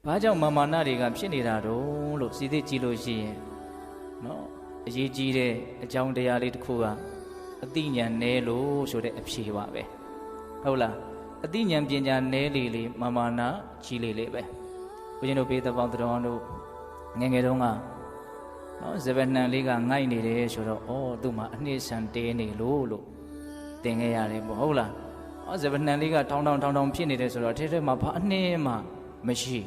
ဘာကြောင့်မာမာနတွေကဖြစ်နေတာတော့လို့စီသိကြည့်လို့ရှိရင်နော်အရေးကြီးတဲ့အကြောင်းတရားလေးတစ်ခုကအသိဉာဏ်နည်းလို့ဆိုတဲ့အဖြေပါပဲဟုတ်လားအသိဉာဏ်ပညာနည်းလေမာမာနကြီးလေပဲဘုရင်တို့ဘေးသဘောင်းတော်တို့ငယ်ငယ်တုန်းကနော်ဇဗနှံလေးကငိုက်နေတယ်ဆိုတော့ဩသူ့မှာအနှစ်ဆန်တဲနေလို့သင်ခဲ့ရတယ်ပေါ့ဟုတ်လားဩဇဗနှံလေးကထောင်းဖြစ်နေတယ်ဆိုတော့ထဲမှာဘာအနှစ်မှမရှိ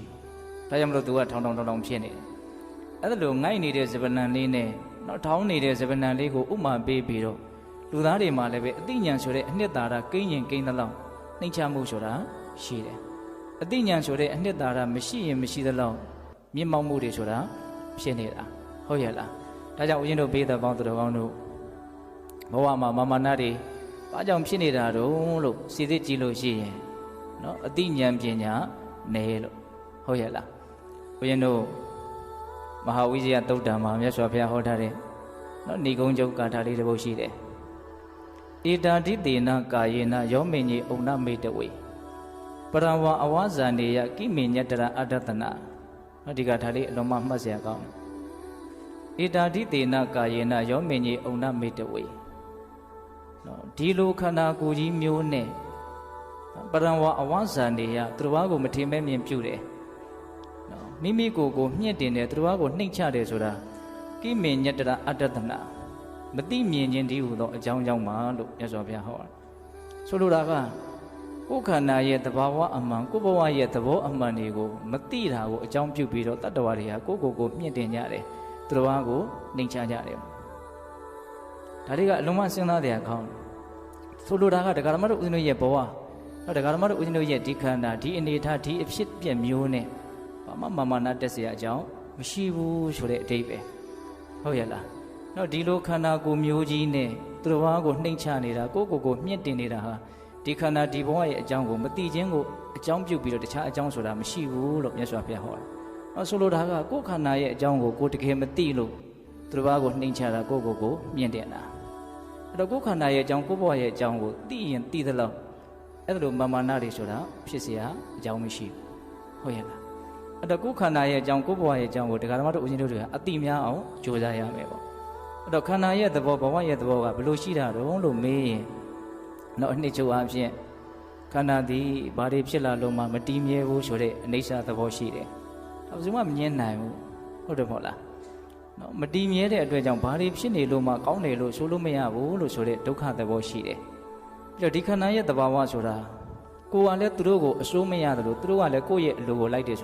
ဒါကြောင့်မလို့သူကထောင်းဖြစ်နေတယ်အဲ့ဒါလိုငိုက်နေတဲ့ဇဗနှံလေးနဲ့နော်ထောင်းနေတဲ့ဇဗနှံလေးကိုဥမာပေးပြီးတော့လူသားတွေမှာလည်းပဲအသိဉာဏ်ဆိုတဲ့အနှစ်သာရကိန်းရင်ကိန်းသလောက်နှိမ့်ချမှုဆိုတာရှိတယ်အသိဉာဏ်ဆိုတဲ့အနှစ်သာရမရှိရင်မရှိသလောက်မြင့်မောက်မှုတွေဆိုတာဖြစ်နေတာဟုတ်ရဲ့လားဒါကြောင့်ဦးဇင်းတို့ဘေးသက်ပေါင်းသူတော်ကောင်းတို့ဘဝမှာမာမာနတွေဘာကြောင့်ဖြစ်နေတာတုံးလို့စီစစ်ကြည့်လို့ရှိရင်နော်အသိဉာဏ်ပညာနည်းလို့ဟုတ်ရဲ့လားဦးဇင်းတို့မဟာဝိဇ္ဇယသုတ်တံမှာမြတ်စွာဘုရားဟောထားတဲ့နော်ဏိကုံးကျုပ်ကာထာလေးတစ်ပုဒ်ရှိတယ်ဧတာတိတေနကာယေနယောမေညေဩနမေတဝေပရဝအဝဇာနေယကိမေညတရအတ္တတနာနော်ဒီကာထာလေးအလုံးမမှတ်စရာကောင်းတယ်ဧတာတိတေနကာယေနယောမေညေဩနမေတဝေနော်ဒီလိုခန္ဓာကိုယ်ကြီးမျိုးနဲ့ပရဝအဝဇာနေယသူတော်ဘာကိုမထင်မဲ့မြင်ပြုတယ်နော်မိမိကိုယ်ကိုမြင့်တင်တယ်သူတော်ဘာကိုနှိမ့်ချတယ်ဆိုတာကိမေညတရအတ္တတနာမတိမြင်ခြင်းတည်းဟူသောအကြောင်းကြောင့်ပါလို့မြတ်စွာဘုရားဟောတာဆိုလိုတာကကိုယ်ခန္ဓာရဲ့သဘာဝအမှန်ကိုယ်ဘဝရဲ့သဘောအမှန်တွေကိုမသိတာကိုအကြောင်းပြုပြီးတော့တတ္တဝါတွေဟာကိုယ့်ကိုယ်မြင့်တင်ကြတယ်သူတော်ဘာကိုနှိမ့်ချကြတယ်ဒါတွေကအလုံးမစဉ်းစားတဲ့အကောင်းဆိုလိုတာကတရားဓမ္မတို့ဦးဇင်းတို့ရဲ့ဘဝနော်တရားဓမ္မတို့ဦးဇင်းတို့ရဲ့ဒီခန္ဓာဒီအနေထားဒီအဖြစ်ပြက်မျိုးနဲ့ဘာမှမာနတက်เสียအကြောင်းမရှိဘူးဆိုတဲ့အဓိပ္ပာယ်ဟုတ်ရဲ့လားနော်ဒီလိုခန္ဓာကိုယ်မျိုးကြီးနဲ့သူတော်ဘာကိုနှိမ့်ချနေတာကိုယ့်ကိုယ်မြင့်တင်နေတာဟာဒီခန္ဓာဒီဘဝရဲ့အကြောင်းကိုမသိခြင်းကိုအကြောင်းပြုပြီးတော့တခြားအကြောင်းဆိုတာမရှိဘူးလို့မြတ်စွာဘုရားဟောတာ။နော်ဆိုလိုတာကကိုယ်ခန္ဓာရဲ့အကြောင်းကိုကိုယ်တကယ်မသိလို့သူတော်ဘာကိုနှိမ့်ချတာကိုယ့်ကိုယ်မြင့်တင်တာ။အဲ့တော့ကိုယ်ခန္ဓာရဲ့အကြောင်းကိုယ်ဘဝရဲ့အကြောင်းကိုသိရင်သိသလောက်အဲ့လိုမာနတွေဆိုတာဖြစ်เสียအကြောင်းမရှိဘူး။ဟုတ်ရဲ့လား။အဲ့တော့ကိုယ်ခန္ဓာရဲ့အကြောင်းကိုယ်ဘဝရဲ့အကြောင်းကိုတရားဓမ္မတို့ဦးဇင်းတို့တွေကအတိများအောင်ကြိုးစားရမယ်ပေါ့။အဲ့တော့ခန္ဓာရဲ့သဘောဘဝရဲ့သဘောကဘယ်လိုရှိတာတုံးလို့မေးရင်တော့အနှစ်ချုပ်အဖြစ်ခန္ဓာသည်ဘာတွေဖြစ်လာလို့မှမတည်မြဲဘူးဆိုတဲ့အနိစ္စသဘောရှိတယ်။ဒါဘယ်သူမှမငြင်းနိုင်ဘူးဟုတ်တယ်မဟုတ်လား။နော်မတည်မြဲတဲ့အတွက်ကြောင့်ဘာတွေဖြစ်နေလို့မှကောင်းတယ်လို့ဆိုလို့မရဘူးလို့ဆိုတဲ့ဒုက္ခသဘောရှိတယ်။ပြီးတော့ဒီခန္ဓာရဲ့သဘာဝဆိုတာကိုယ်ကလည်းသူတို့ကိုအစိုးမရတယ်လို့သူတို့ကလည်းကိုယ့်ရဲ့အလိုကိုလိုက်တယ်